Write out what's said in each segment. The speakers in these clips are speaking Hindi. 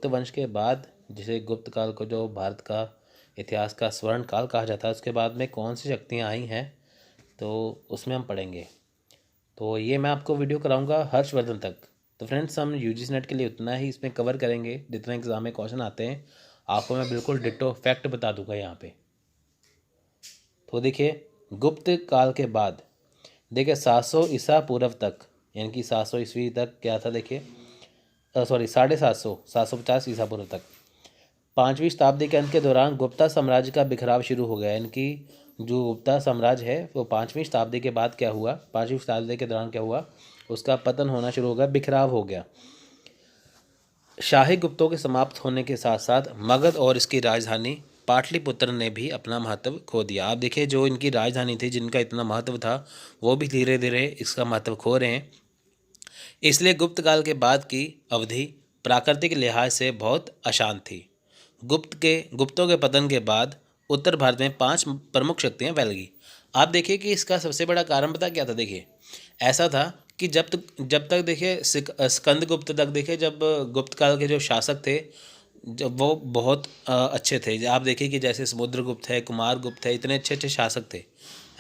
गुप्त वंश के बाद, जिसे गुप्त काल को जो भारत का इतिहास का स्वर्ण काल कहा जाता है, उसके बाद में कौन सी शक्तियाँ आई हैं तो उसमें हम पढ़ेंगे। तो ये मैं आपको वीडियो कराऊंगा हर्षवर्धन तक। तो फ्रेंड्स, हम यूजीसी नेट के लिए उतना ही इसमें कवर करेंगे जितना एग्ज़ाम में क्वेश्चन आते हैं, आपको मैं बिल्कुल डिट्टो फैक्ट बता दूंगा यहाँ पे। तो देखिए, गुप्त काल के बाद देखिए 700 ईसा पूर्व तक, यानी कि 700 ईस्वी तक क्या था, देखिए 750 ईसा पूर्व तक, 5वीं शताब्दी के अंत के दौरान गुप्ता साम्राज्य का बिखराव शुरू हो गया। यानी कि जो गुप्ता साम्राज्य है वो 5वीं शताब्दी के बाद क्या हुआ, 5वीं शताब्दी के दौरान क्या हुआ, उसका पतन होना शुरू हो गया, बिखराव हो गया। शाही गुप्तों के समाप्त होने के साथ साथ मगध और इसकी राजधानी पाटलिपुत्र ने भी अपना महत्व खो दिया। आप देखिए, जो इनकी राजधानी थी, जिनका इतना महत्व था, वो भी धीरे धीरे इसका महत्व खो रहे हैं। इसलिए गुप्त काल के बाद की अवधि प्राकृतिक लिहाज से बहुत अशांत थी। गुप्तों के पतन के बाद उत्तर भारत में 5 प्रमुख शक्तियाँ फैल गई। आप देखिए कि इसका सबसे बड़ा कारण पता क्या था। देखिए, ऐसा था कि जब तक देखिए स्कंदगुप्त तक, देखिए जब गुप्त काल के जो शासक थे, जब वो बहुत अच्छे थे। आप देखिए कि जैसे समुद्रगुप्त है, कुमारगुप्त है, इतने अच्छे अच्छे शासक थे,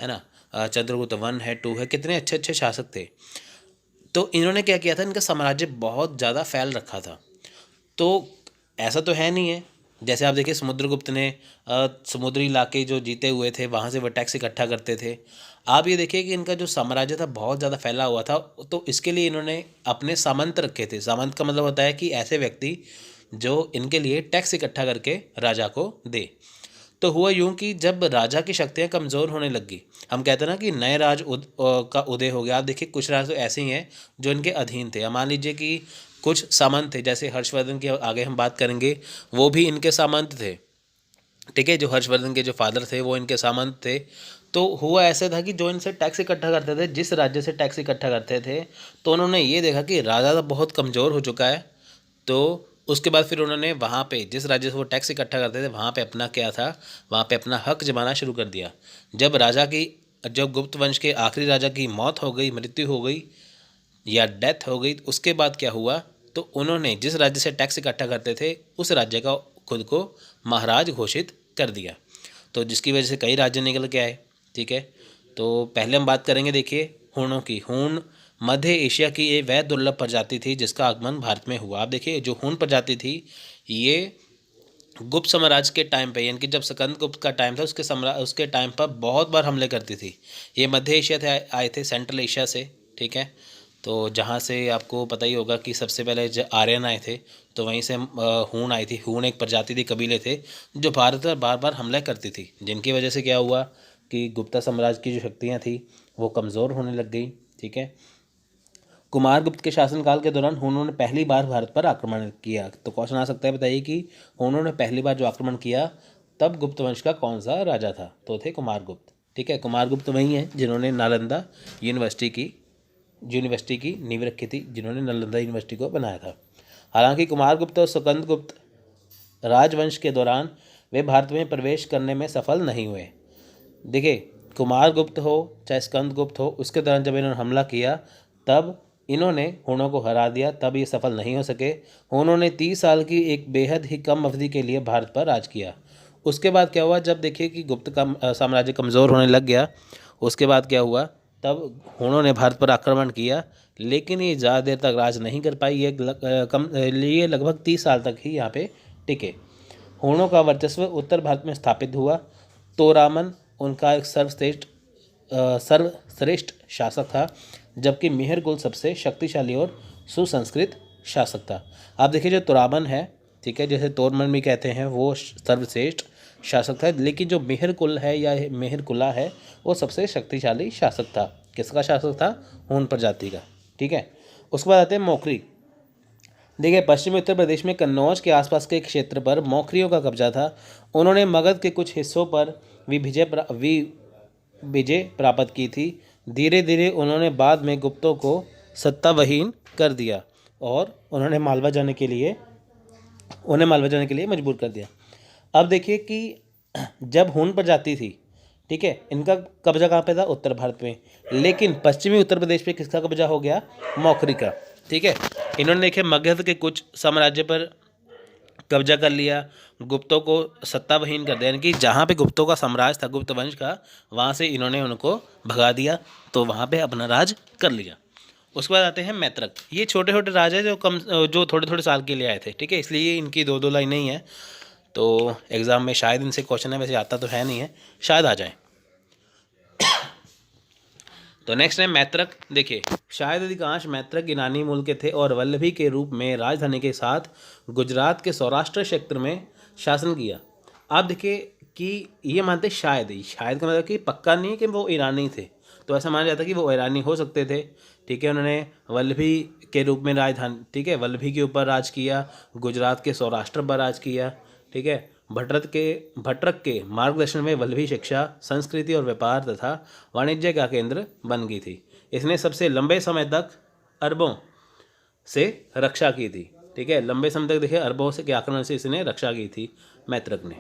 है ना। चंद्रगुप्त 1 है, 2 है, कितने अच्छे अच्छे शासक थे। तो इन्होंने क्या किया था, इनका साम्राज्य बहुत ज़्यादा फैल रखा था। तो ऐसा तो है नहीं है, जैसे आप देखिए समुद्रगुप्त ने समुद्री इलाके जो जीते हुए थे वहाँ से वो टैक्स इकट्ठा करते थे। आप ये देखिए कि इनका जो साम्राज्य था बहुत ज़्यादा फैला हुआ था। तो इसके लिए इन्होंने अपने सामंत रखे थे। सामंत का मतलब होता है कि ऐसे व्यक्ति जो इनके लिए टैक्स इकट्ठा करके राजा को दे। तो हुआ यूं कि जब राजा की शक्तियाँ कमज़ोर होने लगी, हम कहते हैं ना कि नए का उदय हो गया। आप देखिए कुछ राज तो ऐसे ही हैं जो इनके अधीन थे। अब मान लीजिए कि कुछ सामंत थे, जैसे हर्षवर्धन की आगे हम बात करेंगे, वो भी इनके सामंत थे। ठीक है, जो हर्षवर्धन के जो फादर थे वो इनके सामंत थे। तो हुआ ऐसे था कि जो इनसे टैक्स इकट्ठा करते थे, जिस राज्य से टैक्स इकट्ठा करते थे, तो उन्होंने ये देखा कि राजा तो बहुत कमज़ोर हो चुका है। तो उसके बाद फिर उन्होंने वहाँ पे जिस राज्य से वो टैक्स इकट्ठा करते थे वहाँ पे अपना क्या था, वहाँ पे अपना हक जमाना शुरू कर दिया। जब गुप्त वंश के आखिरी राजा की मौत हो गई, मृत्यु हो गई या डेथ हो गई, उसके बाद क्या हुआ, तो उन्होंने जिस राज्य से टैक्स इकट्ठा करते थे उस राज्य का खुद को महाराज घोषित कर दिया। तो जिसकी वजह से कई राज्य निकल के आए। ठीक है, तो पहले हम बात करेंगे, देखिए हूणों की। हूण मध्य एशिया की एक वह दुर्लभ प्रजाति थी जिसका आगमन भारत में हुआ। आप देखिए जो हूण प्रजाति थी, ये गुप्त साम्राज्य के टाइम पे, यानी कि जब स्कंदगुप्त का टाइम था, उसके टाइम पर बहुत बार हमले करती थी। ये मध्य एशिया से आए थे, सेंट्रल एशिया से। ठीक है, तो जहाँ से आपको पता ही होगा कि सबसे पहले जो आर्यन आए थे, तो वहीं से हूण आई थी। हूण एक प्रजाति थी, कबीले थे जो भारत पर बार बार हमला करती थी, जिनकी वजह से क्या हुआ कि गुप्ता साम्राज्य की जो शक्तियाँ थी वो कमज़ोर होने लग गई। ठीक है, कुमारगुप्त के शासनकाल के दौरान हूणों ने पहली बार भारत पर आक्रमण किया। तो क्वेश्चन आ सकता है, बताइए कि हूणों ने पहली बार जो आक्रमण किया तब गुप्त वंश का कौन सा राजा था, तो थे कुमारगुप्त। ठीक है, कुमारगुप्त वही हैं जिन्होंने नालंदा यूनिवर्सिटी की नींव रखी थी, जिन्होंने नालंदा यूनिवर्सिटी को बनाया था। हालांकि कुमारगुप्त और स्कंदगुप्त राजवंश के दौरान वे भारत में प्रवेश करने में सफल नहीं हुए। देखिए, कुमारगुप्त हो चाहे स्कंदगुप्त हो, उसके दौरान जब इन्होंने हमला किया तब इन्होंने हूणों को हरा दिया, तब ये सफल नहीं हो सके। हूणों ने 30 साल की एक बेहद ही कम अवधि के लिए भारत पर राज किया। उसके बाद क्या हुआ, जब देखिए कि गुप्त का साम्राज्य कमज़ोर होने लग गया, उसके बाद क्या हुआ, तब हूणों ने भारत पर आक्रमण किया, लेकिन ये ज़्यादा देर तक राज नहीं कर पाई। ये लगभग 30 साल तक ही यहाँ पे टिके। हूणों का वर्चस्व उत्तर भारत में स्थापित हुआ। तोरामन उनका एक सर्वश्रेष्ठ शासक था, जबकि मिहिर कुल सबसे शक्तिशाली और सुसंस्कृत शासक था। आप देखिए जो तोरामन है, ठीक है, जैसे तोरमन भी कहते हैं, वो सर्वश्रेष्ठ शासक था, लेकिन जो मिहिर कुल है या मिहिर कुला है वो सबसे शक्तिशाली शासक था। किसका शासक था, हूण प्रजाति का। ठीक है, उसके बाद आते हैं मौखरी। देखिए, पश्चिमी उत्तर प्रदेश में कन्नौज के आसपास के क्षेत्र पर मौखरियों का कब्जा था। उन्होंने मगध के कुछ हिस्सों पर विजय प्राप्त की थी। धीरे धीरे उन्होंने बाद में गुप्तों को सत्तावहीन कर दिया और उन्हें मालवा जाने के लिए मजबूर कर दिया। अब देखिए कि जब हूण प्रजाति थी, ठीक है, इनका कब्जा कहाँ पे था, उत्तर भारत में, लेकिन पश्चिमी उत्तर प्रदेश पे किसका कब्जा हो गया, मौखरी का। ठीक है, इन्होंने देखे मगध के कुछ साम्राज्य पर कब्जा कर लिया, गुप्तों को सत्ताविहीन कर दिया, यानी कि जहाँ पे गुप्तों का साम्राज्य था, गुप्त वंश का, वहाँ से इन्होंने उनको भगा दिया, तो वहाँ पे अपना राज कर लिया। उसके बाद आते हैं मैत्रक। ये छोटे छोटे राजा है जो थोड़े थोड़े साल के लिए आए थे, ठीक है, इसलिए इनकी दो दो लाइनें ही हैं, तो एग्ज़ाम में शायद इनसे क्वेश्चन है, वैसे आता तो है नहीं है, शायद आ जाए। तो नेक्स्ट है मैत्रक। देखिए, शायद अधिकांश मैत्रक ईरानी मूल के थे और वल्लभी के रूप में राजधानी के साथ गुजरात के सौराष्ट्र क्षेत्र में शासन किया। आप देखिए कि ये मानते शायद का मतलब कि पक्का नहीं है कि वो ईरानी थे, तो ऐसा माना जाता है कि वो ईरानी हो सकते थे, ठीक है। उन्होंने वल्लभी के रूप में राजधानी, ठीक है, वल्लभी के ऊपर राज किया, गुजरात के सौराष्ट्र पर राज किया, ठीक है। भट्टरक के मार्गदर्शन में वल्लभी शिक्षा, संस्कृति और व्यापार तथा वाणिज्य का केंद्र बन गई थी। इसने सबसे लंबे समय तक अरबों से रक्षा की थी, ठीक है, लंबे समय तक देखिए अरबों से के आक्रमण से इसने रक्षा की थी मैत्रक ने।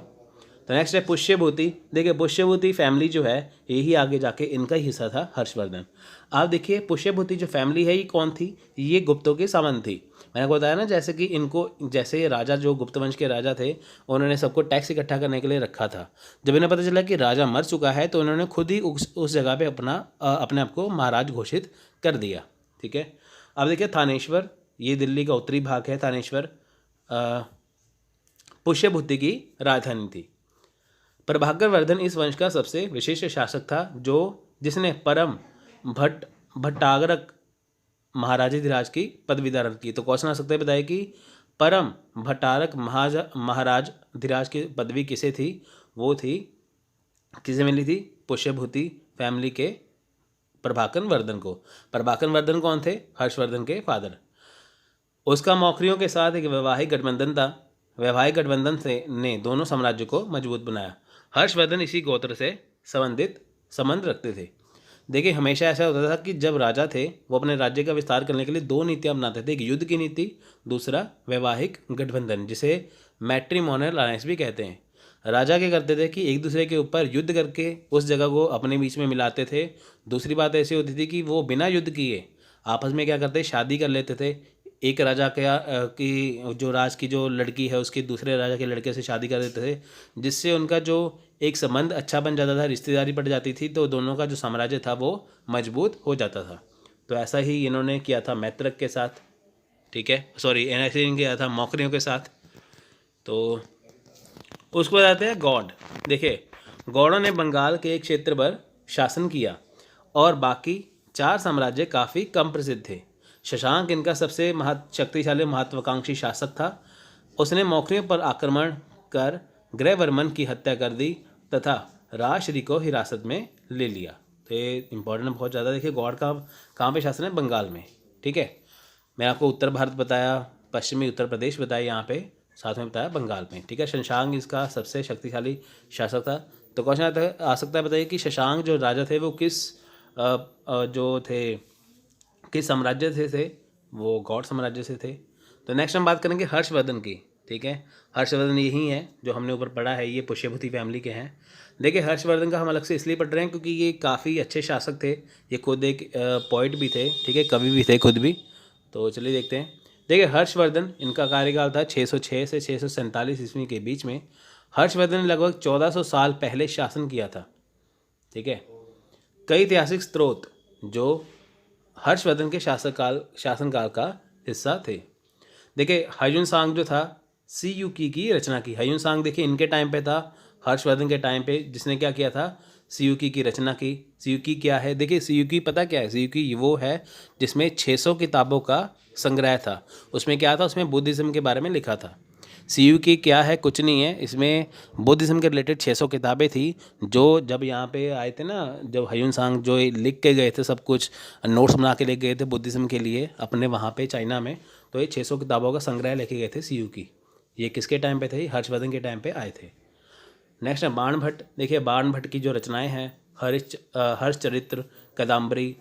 तो नेक्स्ट है पुष्यभूति। देखिए, पुष्यभूति फैमिली जो है, यही आगे जाके इनका ही हिस्सा था हर्षवर्धन। आप देखिए, पुष्यभूति जो फैमिली है ये कौन थी? ये गुप्तों की सामंत थी। मैंने आपको बताया ना, जैसे कि इनको, जैसे राजा जो गुप्त वंश के राजा थे, उन्होंने सबको टैक्स इकट्ठा करने के लिए रखा था। जब इन्हें पता चला कि राजा मर चुका है, तो उन्होंने खुद ही उस जगह पे अपने आप को महाराज घोषित कर दिया, ठीक है। अब देखिए थानेश्वर, ये दिल्ली का उत्तरी भाग है थानेश्वर, पुष्यभूति की राजधानी थी। प्रभाकर वर्धन इस वंश का सबसे विशिष्ट शासक था, जिसने परम भट्टारक महाराजाधिराज की पदवी धारण की। तो क्वेश्चन आ सकता है, बताइए कि परम भट्टारक महाराजाधिराज की पदवी किसे थी? वो थी, किसे मिली थी? पुष्यभूति फैमिली के प्रभाकर वर्धन को। प्रभाकर वर्धन कौन थे? हर्षवर्धन के फादर। उसका मौखरियों के साथ एक वैवाहिक गठबंधन था। वैवाहिक गठबंधन से ने दोनों साम्राज्य को मजबूत बनाया। हर्षवर्धन इसी गोत्र से संबंध रखते थे। देखिए, हमेशा ऐसा होता था कि जब राजा थे, वो अपने राज्य का विस्तार करने के लिए दो नीतियां अपनाते थे, एक युद्ध की नीति, दूसरा वैवाहिक गठबंधन, जिसे मैट्रिमोनियल अलायंस भी कहते हैं। राजा क्या करते थे कि एक दूसरे के ऊपर युद्ध करके उस जगह को अपने बीच में मिलाते थे। दूसरी बात ऐसी होती थी कि वो बिना युद्ध किए आपस में क्या करते, शादी कर लेते थे। एक राजा की जो राज की जो लड़की है, उसकी दूसरे राजा के लड़के से शादी कर देते थे, जिससे उनका जो एक संबंध अच्छा बन जाता था, रिश्तेदारी बढ़ जाती थी, तो दोनों का जो साम्राज्य था वो मजबूत हो जाता था। तो ऐसा ही इन्होंने किया था मैत्रक के साथ, ठीक है, सॉरी, ऐसे ही किया था मौखरियों के साथ। तो उसको बताते हैं गौड़। देखिए, गौड़ों ने बंगाल के एक क्षेत्र पर शासन किया और बाकी 4 साम्राज्य काफ़ी कम प्रसिद्ध थे। शशांक इनका सबसे शक्तिशाली महत्वाकांक्षी शासक था। उसने मौखरियों पर आक्रमण कर ग्रहवर्मन की हत्या कर दी तथा राजश्री को हिरासत में ले लिया। तो ये इंपॉर्टेंट बहुत ज़्यादा। देखिए, गौड़ का कहाँ पे शासन है? बंगाल में, ठीक है। मैं आपको उत्तर भारत बताया, पश्चिमी उत्तर प्रदेश बताया, यहाँ पे साथ में बताया बंगाल में, ठीक है। शशांक इसका सबसे शक्तिशाली शासक था। तो क्वेश्चन आ सकता है, बताइए कि शशांक जो राजा थे वो किस साम्राज्य से थे? वो गौड़ साम्राज्य से थे। तो नेक्स्ट हम बात करेंगे हर्षवर्धन की, ठीक है। हर्षवर्धन यही है जो हमने ऊपर पढ़ा है, ये पुष्यभूति फैमिली के हैं। देखिए, हर्षवर्धन का हम अलग से इसलिए पढ़ रहे हैं क्योंकि ये काफ़ी अच्छे शासक थे। ये खुद एक पोइट भी थे, ठीक है, कवि भी थे खुद भी। तो चलिए देखते हैं। देखिए, हर्षवर्धन, इनका कार्यकाल था 606 से 647 ईस्वी के बीच में। हर्षवर्धन ने लगभग 1400 साल पहले शासन किया था, ठीक है। कई ऐतिहासिक स्रोत जो हर्षवर्धन के शासनकाल का हिस्सा थे। देखिए, ह्यून सांग जो था, सीयूकी की रचना की। ह्यून सांग देखिए इनके टाइम पे था, हर्षवर्धन के टाइम पे, जिसने क्या किया था? सीयूकी की रचना की। सीयूकी क्या है? देखिए, सीयूकी पता क्या है? सीयूकी वो है जिसमें 600 किताबों का संग्रह था। उसमें क्या था? उसमें बुद्धिज़्म के बारे में लिखा था। सीयूकी क्या है? कुछ नहीं है, इसमें बुद्धिज़्म के रिलेटेड 600 किताबें थी, जो जब यहाँ पे आए थे ना, जब ह्यून सांग जो लिख के गए थे, सब कुछ नोट्स बना के ले गए थे बुद्धिज़्म के लिए अपने वहाँ पे चाइना में, तो ये 600 किताबों का संग्रह लेके गए थे सीयूकी। ये किसके टाइम पे थे? हर्षवर्धन के टाइम पे आए थे। नेक्स्ट है बाणभट्ट। देखिए, बाणभट्ट की जो रचनाएं हैं, हर्षचरित्र, कादम्बरी,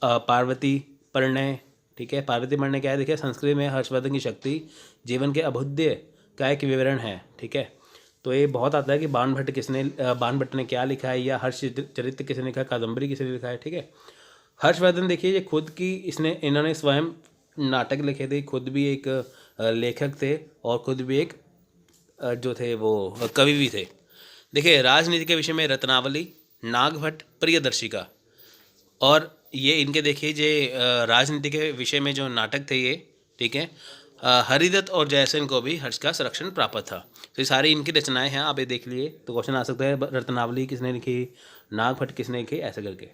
पार्वती परिणय, ठीक है। पार्वती परिणय क्या है? देखिए, संस्कृत में हर्षवर्धन की शक्ति, जीवन के अभ्युदय का एक विवरण है, ठीक है। तो ये बहुत आता है कि बाणभट्ट ने क्या लिखा है, या हर्षचरित्र किसने लिखा है, कादम्बरी किसने लिखा है, ठीक है। हर्षवर्धन देखिए, ये खुद की इन्होंने स्वयं नाटक लिखे थे, खुद भी एक लेखक थे और खुद भी एक जो थे वो कवि भी थे। देखिए राजनीति के विषय में रत्नावली, नागभट्ट, प्रियदर्शिका, और ये इनके देखिए जे राजनीति के विषय में जो नाटक थे ये, ठीक है, हरिदत्त और जयसेन को भी हर्ष का संरक्षण प्राप्त था। तो ये सारी इनकी रचनाएं हैं, आप ये देख लिए तो क्वेश्चन आ सकता है रत्नावली किसने लिखी, नागभट्ट किसने लिखी, ऐसे करके।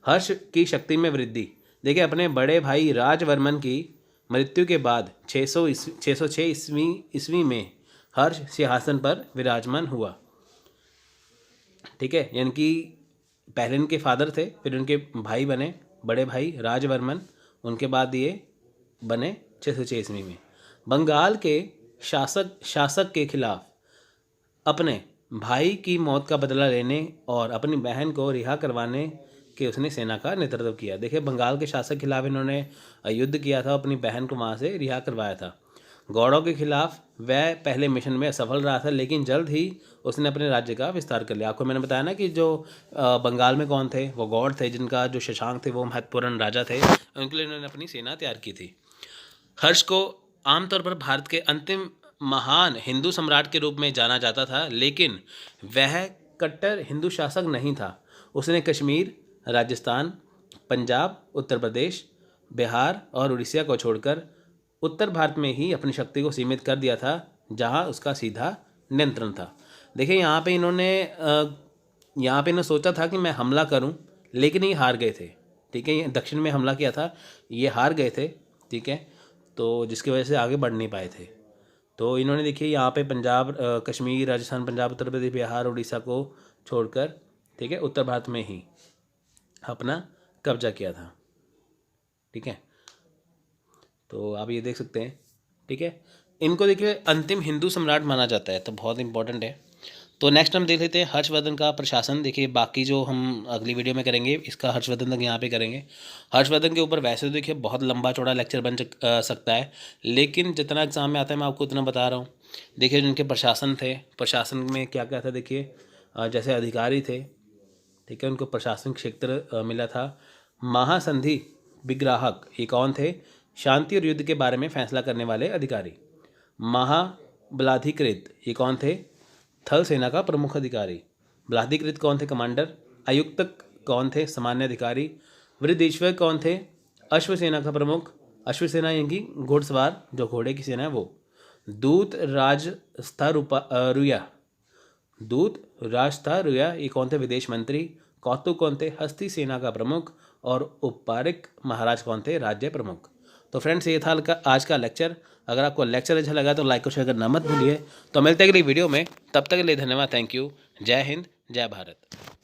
हर्ष की शक्ति में वृद्धि, देखिए अपने बड़े भाई राजवर्मन की मृत्यु के बाद 606 ईस्वी में हर्ष सिंहासन पर विराजमान हुआ, ठीक है, यानी कि पहले इनके फादर थे, फिर उनके भाई बने, बड़े भाई राजवर्मन, उनके बाद ये बने 606 ईस्वी में। बंगाल के शासक के खिलाफ अपने भाई की मौत का बदला लेने और अपनी बहन को रिहा करवाने के उसने सेना का नेतृत्व किया। देखिए बंगाल के शासक के खिलाफ इन्होंने युद्ध किया था, अपनी बहन को वहाँ से रिहा करवाया था। गौड़ों के खिलाफ वह पहले मिशन में असफल रहा था, लेकिन जल्द ही उसने अपने राज्य का विस्तार कर लिया। आपको मैंने बताया ना कि जो बंगाल में कौन थे, वो गौड़ थे, जिनका जो शशांक थे वो महत्वपूर्ण राजा थे, उनके लिए उन्होंने अपनी सेना तैयार की थी। हर्ष को आमतौर पर भारत के अंतिम महान हिंदू सम्राट के रूप में जाना जाता था, लेकिन वह कट्टर हिंदू शासक नहीं था। उसने कश्मीर, राजस्थान, पंजाब, उत्तर प्रदेश, बिहार और उड़ीसा को छोड़कर उत्तर भारत में ही अपनी शक्ति को सीमित कर दिया था, जहां उसका सीधा नियंत्रण था। देखिए यहाँ पे इन्होंने सोचा था कि मैं हमला करूं, लेकिन ये हार गए थे, ठीक है, ये दक्षिण में हमला किया था, ये हार गए थे, ठीक है, तो जिसकी वजह से आगे बढ़ नहीं पाए थे। तो इन्होंने देखिए यहाँ पे पंजाब, कश्मीर, राजस्थान, पंजाब, उत्तर प्रदेश, बिहार, उड़ीसा को छोड़कर, ठीक है, उत्तर भारत में ही अपना कब्जा किया था, ठीक है। तो आप ये देख सकते हैं, ठीक है, इनको देखिए अंतिम हिंदू सम्राट माना जाता है, तो बहुत इंपॉर्टेंट है। तो नेक्स्ट हम देख लेते हैं हर्षवर्धन का प्रशासन। देखिए बाकी जो हम अगली वीडियो में करेंगे इसका हर्षवर्धन तक यहाँ पे करेंगे। हर्षवर्धन के ऊपर वैसे तो देखिए बहुत लंबा चौड़ा लेक्चर बन सकता है, लेकिन जितना एग्जाम में आता है मैं आपको उतना बता रहा हूँ। देखिए जिनके प्रशासन थे, प्रशासन में क्या क्या था, देखिए जैसे अधिकारी थे, ठीक है, उनको प्रशासनिक क्षेत्र मिला था। महासंधि विग्राहक ये कौन थे, शांति और युद्ध के बारे में फैसला करने वाले अधिकारी। महाबलाधिकृत ये कौन थे, थल सेना का प्रमुख अधिकारी। बलाधिकृत कौन थे, कमांडर। आयुक्तक कौन थे, सामान्य अधिकारी। वृद्धेश्वर कौन थे, अश्वसेना का प्रमुख। अश्वसेना यानी घुड़सवार, जो घोड़े की सेना है वो। दूत राजस्था रुया, दूत राजस्था रुया ये कौन थे, विदेश मंत्री। कौतुक कौन थे, हस्ती सेना का प्रमुख। और उपपारिक महाराज कौन थे, राज्य प्रमुख। तो फ्रेंड्स ये था आज का लेक्चर। अगर आपको लेक्चर अच्छा लगा तो लाइक और शेयर करना मत भूलिए। तो मिलते हैं अगली वीडियो में, तब तक के लिए धन्यवाद, थैंक यू, जय हिंद, जय भारत।